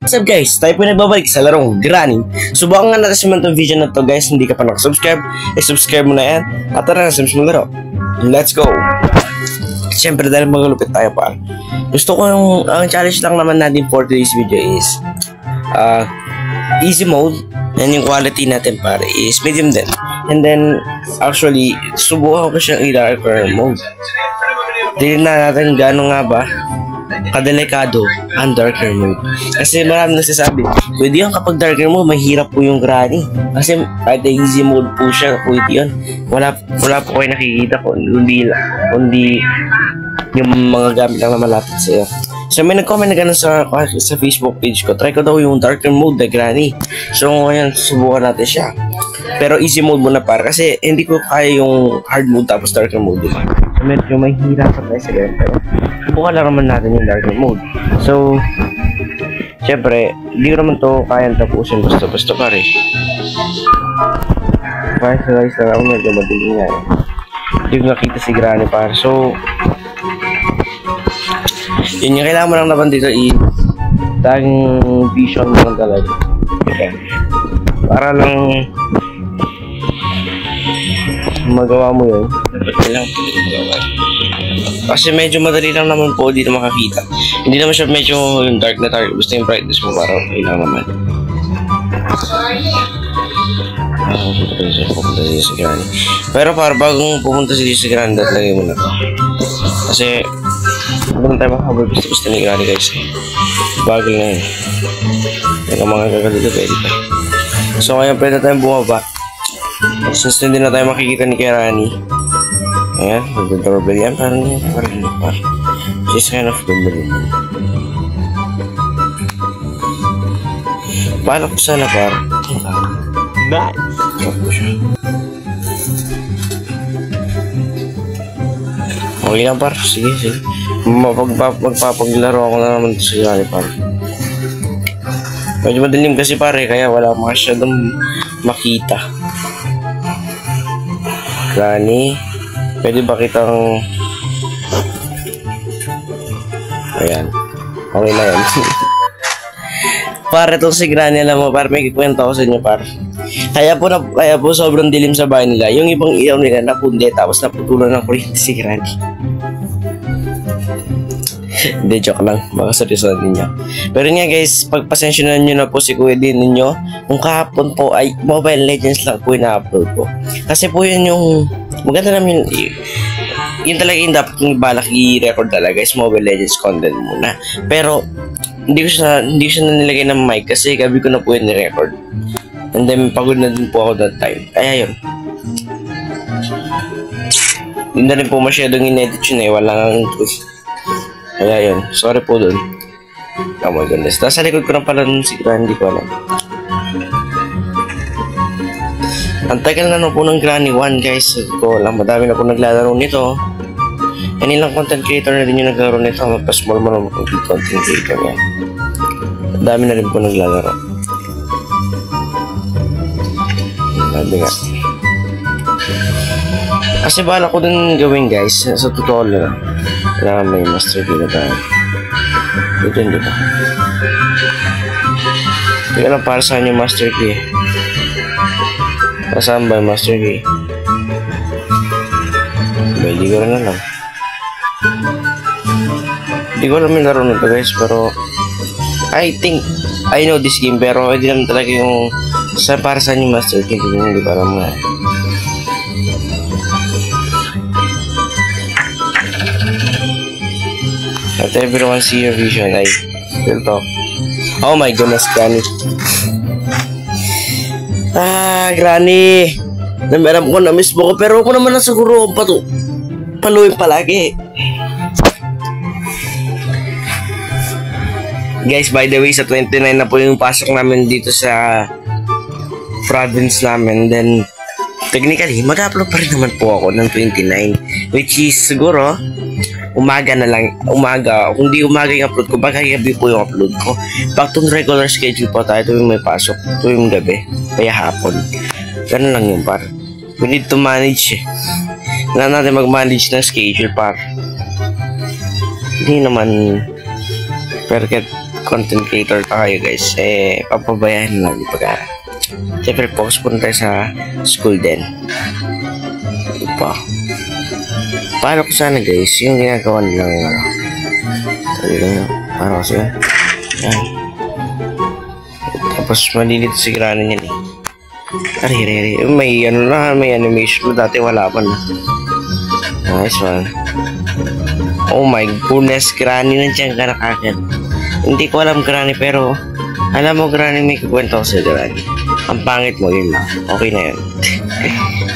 What's up guys? Tayo po nagbabalik sa larong Granny. Subukan nga natin siya itong video na to guys. Hindi ka pa nakasubscribe, subscribe mo na yan. At tara na, sims mo laro. Let's go! Siyempre dahil maglupit tayo pa. Gusto ko ang challenge lang naman natin for today's video is easy mode. And yung quality natin pare is medium din. And then actually subukan ko siyang i-darker mode. Tignan natin gaano nga ba kadelikado ang darker mode. Kasi marami nagsasabi, pwede yan kapag darker mode, mahirap po yung Granny. Kasi kahit easy mode po siya, pwede yun. Wala po kayo nakikita kundi yung mga gamit lang na malapit sa'yo. So may nag-comment na gano'n sa Facebook page ko, try ko daw yung darker mode na Granny. So ngayon, subukan natin siya. Pero easy mode muna para kasi hindi ko kaya yung hard mode tapos darker mode, diba? So medyo may hirapan tayo sa ganyan, pero subukan lang naman natin yung darker mode. So syempre, hindi ko naman to kayang tapusin basta-basta pare. Guys lang ako, medyo madilim nga eh. Hindi ko nakita si Granny pare. So yun yung kailangan mo lang naman dito taging vision mo lang talaga. Okay. Para lang magawa mo yun. Kasi medyo madali lang naman po dito makakita. Hindi naman siya medyo yung dark na target. Basta yung brightness mo para okay lang naman. Pupunta dito si Granny. Pero para bagong pupunta si Granny, lagay mo na to. Kasi huwag na tayo makahabol gusto ni Granny guys. Bagal na yun. Yung mga gagalito pwede pa. So ngayon pwede tayong bumaba. Since hindi na tayo makikita ni Granny. Ayan, mag-doorbell yan. Parang she's kind of good. Paano ko sana par? Nice! Okay lang par, sige. Magpapaglaro ako na naman sa Granny par. Medyo madilim kasi pare, kaya wala masyadong makita. Granny, pwede ba kitang ayan, okay na yan. Pare itong si Granny, alam mo par, may kikwento ako sa inyo par. Kaya po sobrang dilim sa bahay nila. Yung ibang ilaw nila napundi tapos naputulan ng kuryente si Granny. Hindi, joke lang. Baka seryoso ninyo. Pero nga guys, pagpasensyonan nyo na po si Kuya din ninyo. Kung kahapon po ay Mobile Legends lang po yung na-upload ko. Kasi po yun yung maganda naman yun talaga yung dapat yung balak i-record talaga is Mobile Legends content muna. Pero hindi ko siya nilagay ng mic kasi gabi ko na po yun ni-record. And then pagod na din po ako that time. Kaya yun. Hindi na rin po masyadong in-edit yun eh. Walang kaya yun, sorry po dun. Oh my goodness, nasa likod ko na pala nun si Granny, hindi ko alam. Ang tagal na po ng Granny 1 guys. Ko lang, madami na po naglalaro nito. And ilang content creator na rin yung naglaro nito. Magpa-small mo naman kung content creator yan. Madami na rin po naglalaro. Sabi nga. Kasi bala ko din gawin guys, sa tutorial. Kailangan may master key na tayo. Ito hindi pa. Tingnan lang para saan yung master key. Para saan ba yung master key? Hindi ko rin alam. Hindi ko alam yung laro nito guys. Pero I know this game. Pero hindi naman talaga yung para saan yung master key. Hindi ko alam nga. Let everyone see your vision. Ay, still talk. Oh my goodness, Granny. Granny. Alam ko na miss mo ko, pero ako naman na siguro paluin palagi. Guys, by the way, sa 29 na po yung pasok namin dito sa province namin. Then, technically, mag-upload pa rin naman po ako ng 29. Which is, siguro, umaga na lang, kung di umaga yung upload ko, baka gabi po yung upload ko. Back to regular schedule po tayo tuwing may pasok, tuwing gabi, kaya hapon. Ganun lang yung par. We need to manage eh. Kailangan natin mag-manage ng schedule par. Hindi naman perfect content creator tayo guys, papabayaan lang pagka siyempre focus po tayo sa school din. Diba? Paano ko sana guys, yung ginagawa nilang paano kasi yan? Tapos malilito si Granny niyan Ari, may ano na, may animation na dati wala pa na. Nice one. Oh my goodness, Granny, nandiyan ka na kagad. Hindi ko alam Granny, pero alam mo Granny, may kukwento ko sa Granny. Ang pangit mo, yun lang. Okay na yun.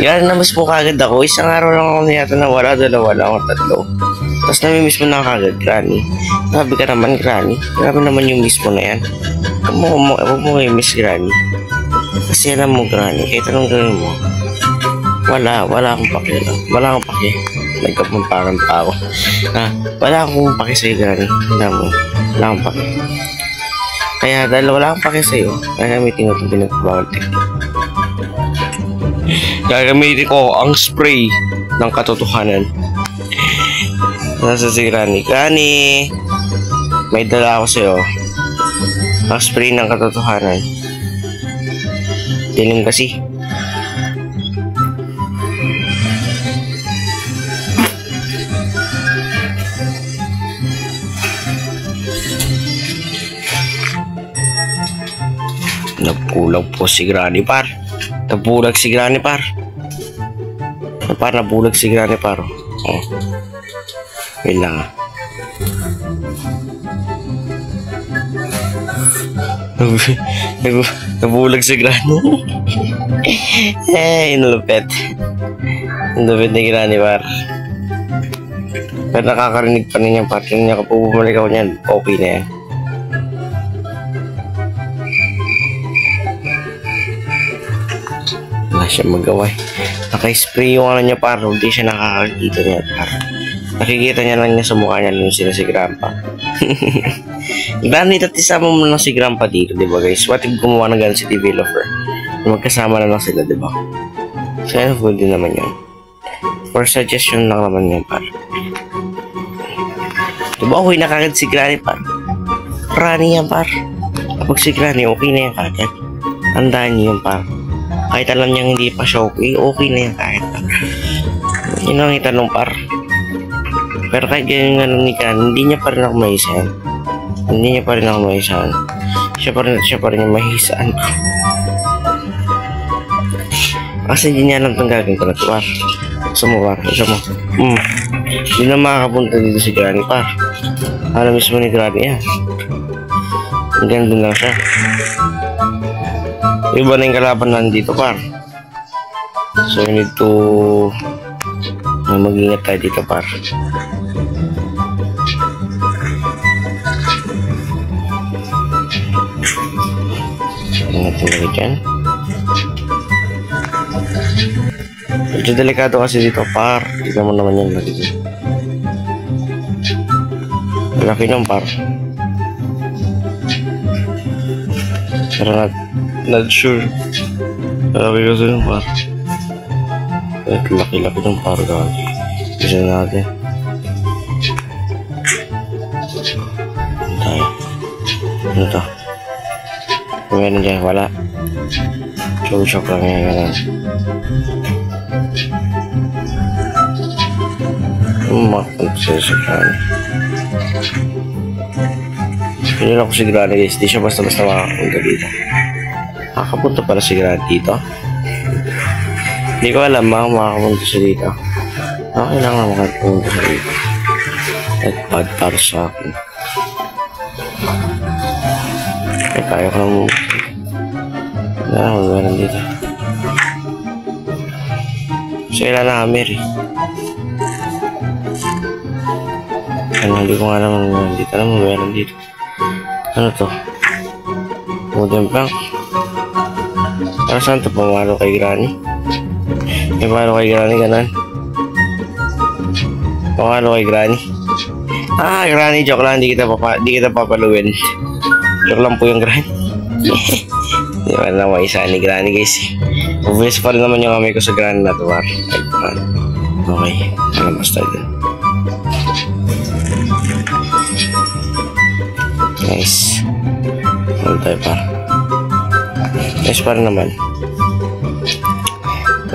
Yan, namiss mo kagad ako. Isang araw lang ako niyata na wala, dalawa lang ako, tatlo. Tapos namimiss mo na kagad, Granny. Sabi ka naman, Granny. Grabe naman yung miss mo na yan. Huwag mo kayo miss, Granny. Kasi alam mo, Granny, kahit anong gawin mo, wala akong pake. Wala akong pake. Nagkapamparan pa ako. Wala akong pake sa'yo, Granny. Alam mo, wala akong pake. Kaya dahil wala akong pake sa'yo, gagamitin ko itong pinagpabawal technique. Gagamitin ko ang spray ng katotohanan. Nasa si Granny. Granny, may dala ako sa'yo. Ang spray ng katotohanan. Dilim kasi. Napulag po si Granny par. Nabulag si Granny par. Nabulag si Granny par. Oh. Wait lang Nabulag si Granny. Inulupit. Inulupit ni Granny par. Pero nakakarinig pa niya par. Kung niya kapag bumalik ako niyan, okay na yan. Wala siya magawa. Naka-spray yung ano niya par. Hindi siya nakakakita niya par. Nakikita niya lang niya sa mukha niya nung sila si Grandpa. Granny, isama mo lang si Grandpa dito, diba guys? What if gumawa ng ganun si developer? Magkasama na lang sila, diba? So, full din naman yun. For suggestion lang naman yan, par. Diba, okay na kagad si Granny, par. Granny yan, par. Kapag si Granny, okay na yan kagad. Tandaan niyo yun, par. Kahit alam niyang hindi pa siya okay, okay na yan kagad, par. Yun ang itanong, par. Pero kahit ganyan nga nung hindi niya pa rin ako mahisahan. Hindi niya pa rin ako mahisahan. Siya pa rin yung mahisahan ko. Kasi hindi niya alam itong gagawin ko na ito, par. Gusto mo, par? Gusto mo? Hindi na makakapunta dito si Granny, par. Alam mismo ni Granny yan. Hanggang doon lang siya. Iba na yung kalaban nandito, par. So, you need to mag-ingat tayo dito, par. Ingat talaga dyan. Medyo delikado kasi dito, par. Tignan mo naman yan lagi dito. Malaki niyang, par. Pero not sure. Malaki kasi niyang, par. At laki-laki niyang, par. Isa natin. Tayo. Ano to? Kung meron dyan, wala. Shock lang yan, gano'n. Makapunta sa Granny. Pinila ko si Granny guys. Di siya basta-basta makakapunta dito. Makakapunta pala si Granny dito. Hindi ko alam makakapunta siya dito. Okay lang na makakapunta siya dito. At bad para sa akin. Kaya ko lang meron dito. So ilan na Mary. Hindi ko nga naman meron dito. Alam mo meron dito. Ano to? Modern plank. Para saan to? Pamalo kay Granny. Pamalo kay Granny ganan. Pamalo kay Granny. Granny, joke lang. Di kita papaluin. Joke lang po yung Granny. Di ba na maisa ni Granny guys. Obvious pa rin naman yung kamay ko sa Granny na tuwar. Okay. Alam basta din. Nice. Ano tayo par? Nice par naman.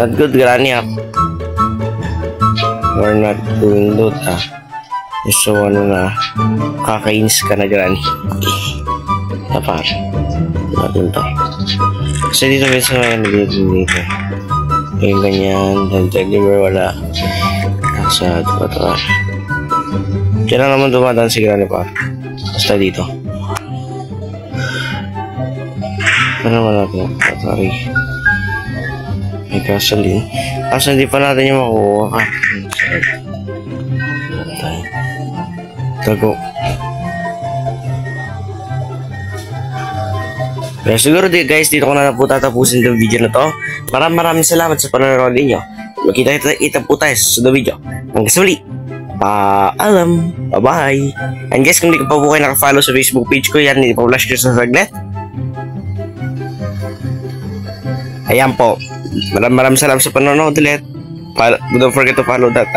Not good, Granny ah. We're not doing good ah. So ano na, kakainis ka na, Granny. Tapar. Natin to. Kasi dito guys, dito. Yung ganyan, deliver wala. Sa ito. Diyan lang naman dumadaan si Granny pa. Basta dito. Ano naman natin? Sorry. May gasoline. Kaso hindi pa natin yung makuha. Tago. Kaya siguro guys, dito ko na po tatapusin itong video na to. Maraming salamat sa panonood ninyo. Magkita po tayo sa susunod video. Hanggang sa muli. Paalam. Bye-bye. And guys, kung hindi ka pa po kayo nakafollow sa Facebook page ko, yan, hindi pa flash ko sa saglit. Ayan po. Maraming salamat sa panonood ulit. Don't forget to follow that,